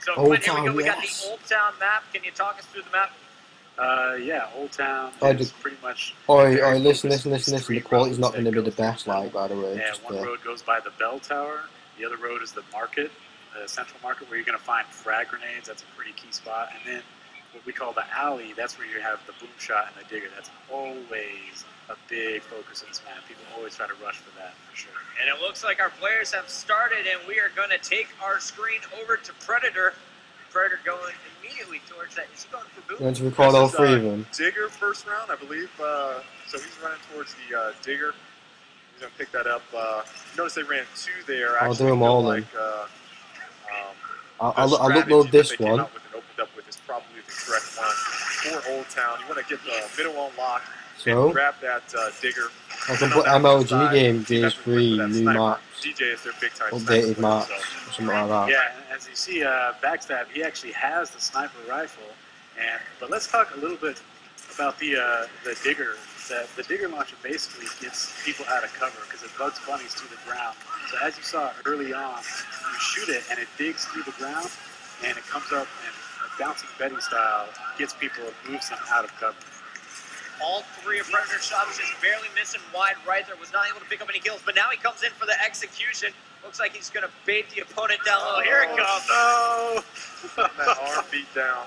So Old Quinn, here we Town, go. We got yes. the Old Town map. Can you talk us through the map? Yeah, Old Town is pretty much. Oi, listen. The quality's not going to be the best, like, by the way. And Just, one road goes by the Bell Tower. The other road is the Market, the Central Market, where you're going to find frag grenades. That's a pretty key spot. And then what we call the alley, that's where you have the boom shot and the digger. That's always a big focus of this map. People always try to rush for that, for sure. And it looks like our players have started, and we are going to take our screen over to Predator. Predator going immediately towards that. Is he going for boom? going to record all three of them. Digger first round, I believe. So he's running towards the digger. He's going to pick that up. Notice they ran two there. I'll do them all like, I'll upload this one. Opened up with is probably the correct one for Old Town. You want to get the middle unlocked and grab that digger. I can put MLG game TH3 new maps. DJ is their big time updated maps or something like that. Yeah, and as you see, Backstab, he actually has the sniper rifle. But let's talk a little bit about the digger. The digger launcher basically gets people out of cover because it bugs bunnies to the ground. So as you saw early on, you shoot it and it digs through the ground and it comes up and bouncing Betty style gets people, moves them out of cover. All three of Predator's shots just barely missing wide right there. Was not able to pick up any kills, but now he comes in for the execution. Looks like he's going to bait the opponent down low. Here it comes. No! That arm beat down.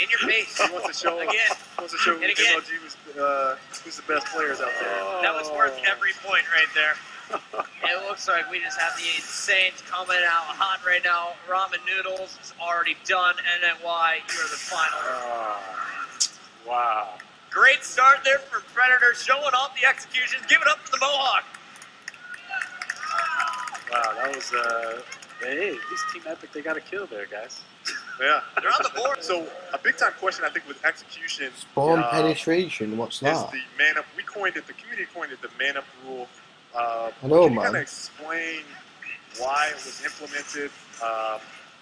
In your face. He wants to show again. Wants to show MLG who's the best players out there. That was worth every point right there. It looks like we just have the Saints coming out hot right now. Ramen Noodles is already done. NNY, you are the final. Wow. Great start there from Predator, showing off the executions. Give it up for the Mohawk. Wow, that was, hey, this Team Epic, they got a kill there, guys. Yeah. They're on the board. So, a big time question, I think, with execution. Spawn penetration, what's that? Is the man up, we coined it, the community coined it the man up rule. I know, can you man. kind of explain why it was implemented?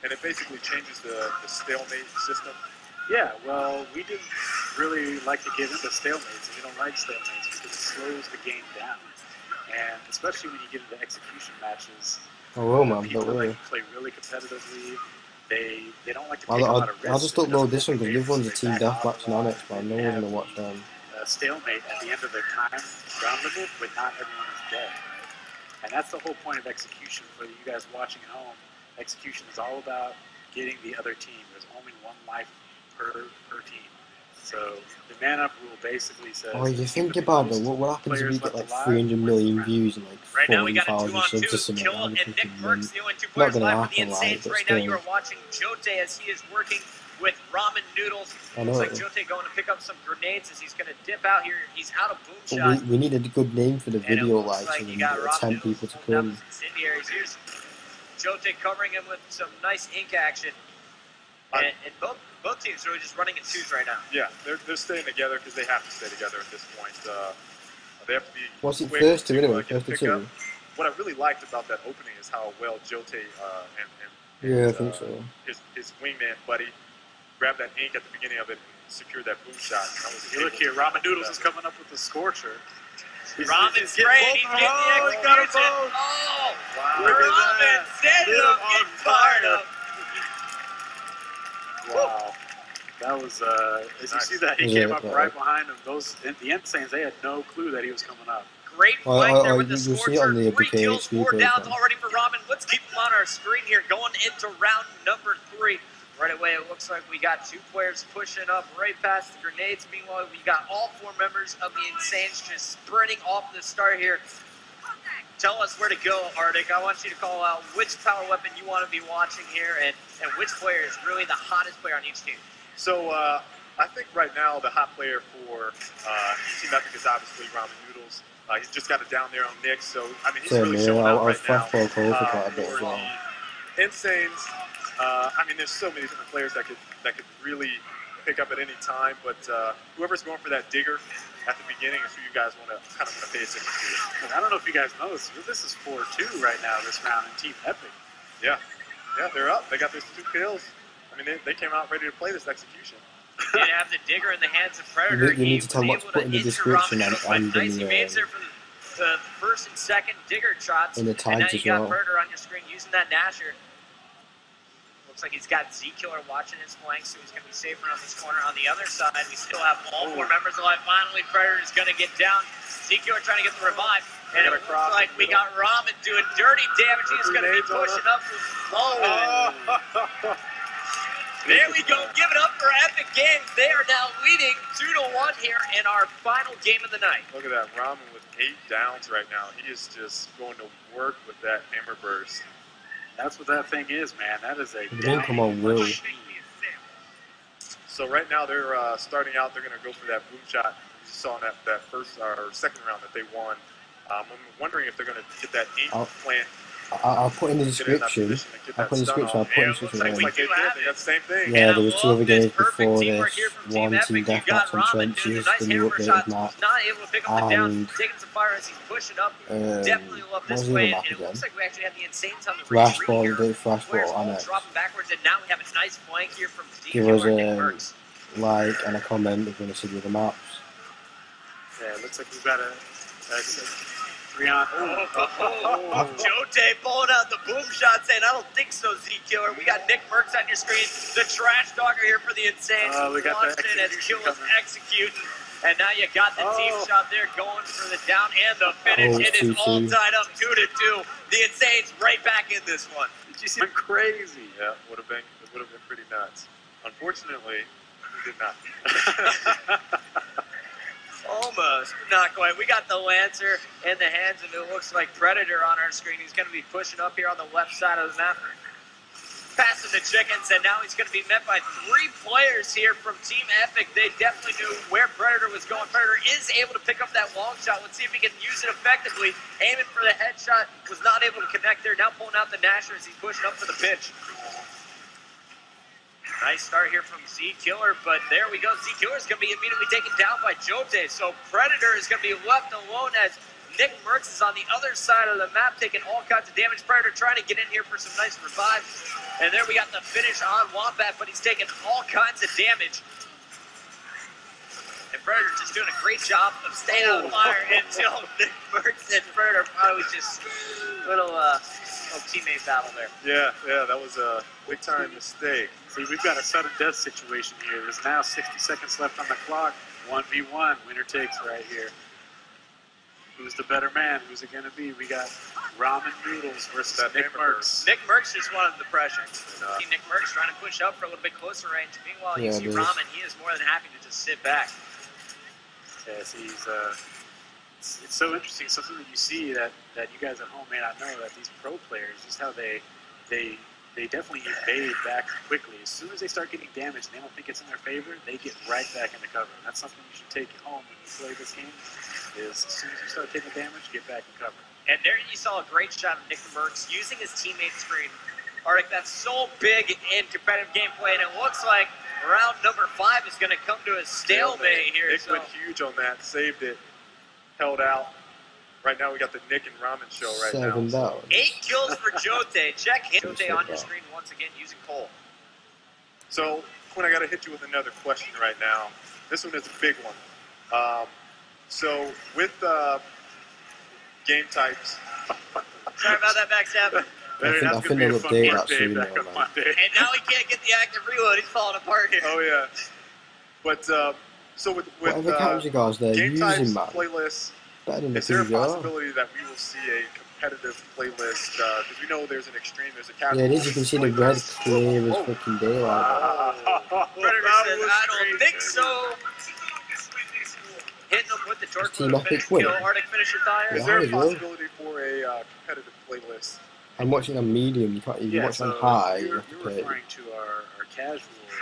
And it basically changes the stalemate system. Yeah, well, we didn't really like to get into stalemates, and we don't like stalemates because it slows the game down. And especially when you get into execution matches, people that play really competitively, they don't like to take a lot of risks. I'll just upload this one because this one's a team deathmatch and on it, man. No one's going to watch them. Stalemate at the end of the time round limit, but not everyone is dead, right? And that's the whole point of execution for you guys watching at home. Execution is all about getting the other team. There's only one life per team. So the man up rule basically says. Oh, you think about it. What happens if we get like 300 million views and like 40,000 subs or something? Kill, and Nick Perks, the only two players left for the Insanes right now. You are watching Jote as he is working with Ramen Noodles. Looks like Jote going to pick up some grenades as he's going to dip out here. He's out of boom shot. We need a good name for the video, like, so we can tempt people to come. Here's Jote covering him with some nice ink action. And both teams are really just running in twos right now. Yeah, they're staying together because they have to stay together at this point. They have to be. What's it first to anyway? First to two. What I really liked about that opening is how well Jote I think so. His wingman buddy grabbed that ink at the beginning of it and secured that boom shot. Look here, Ramen Noodles is coming up with the scorcher. Ramen's great. He's getting the execution. Oh, wow. Ramen standing up, getting fired up. Wow. That was, as you see that, he came up right behind him. The Insanes, they had no clue that he was coming up. Great fight there with the scorcher. Three kills, 4 downs already for Ramen. Let's keep him on our screen here going into round number 3. Right away, it looks like we got 2 players pushing up right past the grenades. Meanwhile, we got all 4 members of the Insanes just sprinting off the start here. Tell us where to go, Arctic. I want you to call out which power weapon you want to be watching here and which player is really the hottest player on each team. So I think right now the hot player for Team Epic is obviously Ramen Noodles. He's just got it down there on Nick, so I mean he's really showing out right now. Insanes. I mean, there's so many different players that could really pick up at any time, but whoever's going for that digger at the beginning is who you guys want to pay attention to. I don't know if you guys know this. This is 4-2 right now this round in Team Epic. Yeah, they're up. They got those 2 kills. I mean, they came out ready to play this execution. They have the digger in the hands of Predator. You need to tell what to put in the description and nice evades there for the first and second digger shots. And the tags now you got Predator on your screen using that Nasher. Looks like he's got Z-Killer watching his flank, so he's going to be safe around this corner. On the other side, we still have all 4 members alive. Finally, Predator is going to get down. Z-Killer trying to get the revive. And it looks like we got Ramen doing dirty damage. He's going to be pushing up. There we go. Give it up for Epic Games. They are now leading 2-1 here in our final game of the night. Look at that. Ramen with 8 downs right now. He is just going to work with that hammer burst. That's what that thing is, man. That is a come on, Will. So right now they're starting out. They're going to go for that boom shot you saw in that first or second round that they won. I'm wondering if they're going to get that 8 plant. I'll put in the description. I'll put in the description. Like they got the same thing. Yeah, there was 2 other games before this. One team deathmatch on trenches, the new updated map. Not able to pick up the down, taking some fire as he's pushing up. Definitely love this play. And it looks like we actually have the Insanes on the Flashball, flashball on it. Dropping backwards, and now we have a nice flank here from Give us a like and a comment if you want to see the other maps. Yeah, it looks like we've got a 3-on. Jote pulling out the boom shot saying, I don't think so, Z-Killer. We got Nick Merckx on your screen, the trash talker here for the Insanes. We got the execution as Kill executing. And now you got the team shot there going for the down and the finish. It is all tied up 2-2. The Insanes right back in this one. Did you see him crazy? Yeah, it would have been pretty nuts. Unfortunately, we did not. Almost, but not quite. We got the Lancer in the hands, and it looks like Predator on our screen. He's going to be pushing up here on the left side of the map. Passing the chickens, and now he's going to be met by 3 players here from Team Epic. They definitely knew where Predator was going. Predator is able to pick up that long shot. Let's see if he can use it effectively. Aiming for the headshot, was not able to connect there. Now pulling out the Nasher as he's pushing up for the pitch. Nice start here from Z-Killer, but there we go. Z-Killer is going to be immediately taken down by Jote. So Predator is going to be left alone as Nick Merckx is on the other side of the map taking all kinds of damage. Predator trying to get in here for some nice revive. And there we got the finish on Wombat, but he's taking all kinds of damage. And Predator just doing a great job of staying on fire until Nick Merckx and Predator probably just little teammate battle there. Yeah, that was a big-time mistake. See, we've got a sudden death situation here. There's now 60 seconds left on the clock. 1v1, winner takes right here. Who's the better man? Who's it going to be? We got Ramen Noodles versus Nick Merckx. Nick Merckx just wanted the pressure. Nick Merckx trying to push up for a little bit closer range. Meanwhile, you see Ramen, he is more than happy to just sit back. Yes, it's so interesting, something that you see that you guys at home may not know, that these pro players, just how they definitely evade back quickly. As soon as they start getting damaged and they don't think it's in their favor, they get right back into cover. And that's something you should take home when you play this game, is as soon as you start taking damage, get back in cover. And there you saw a great shot of Nick Merckx using his teammate's screen. Arctic, that's so big in competitive gameplay, and it looks like round number 5 is going to come to a stalemate here. Nick went huge on that, saved it, held out. Right now we got the Nick and Ramen show right now. So. 8 kills for Jote. Check Jote on your screen once again using Cole. So, Quinn, I got to hit you with another question right now. This one is a big one. So, with game types... Sorry about that backstab. I think they'll update that soon. And now he can't get the active reload. He's falling apart here. Oh, yeah. But, so with whatever counts you guys there game using, types, man. playlists, is there a possibility that we will see a competitive playlist? Because we know there's an extreme, there's a casual. Yeah, it is. You can see the red clear as fucking daylight. Predator says, I don't think so. Hitting him with the torque for the finish kill. Arctic finisher tire. Is there a possibility for a competitive playlist? I'm watching on medium. You can't even watch on high. You're referring to our casual.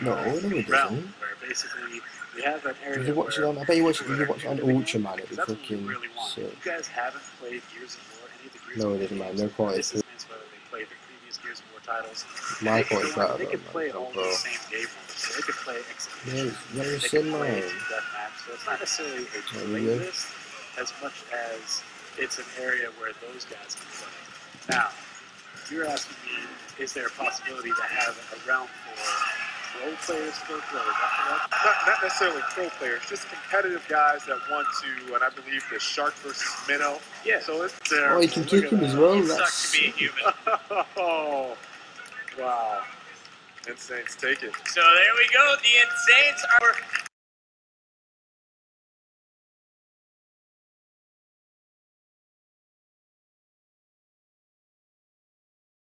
No, it doesn't. Where basically we have an area. If you watch it on, I bet you watch it on Ultra, man. It'd be fucking sick. You guys haven't played Gears of War, any of the Gears No, of War it isn't, man. games. No quality. This is whether they played the previous Gears of War titles. My quality better, they can play man. all the same game modes. So they can play execution. Yeah, They it's can play man. deathmatch. So it's not necessarily a playlist as much as it's an area where those guys can play. Now, you're asking me, is there a possibility to have a realm for pro players, pro players? Not necessarily pro players, just competitive guys that want to, and I believe the Shark versus Minnow. Yeah. So it's there. Oh, you can kick him as well. It That's sucks to be a human. Oh, wow. NSANs take it. So there we go. The NSANs are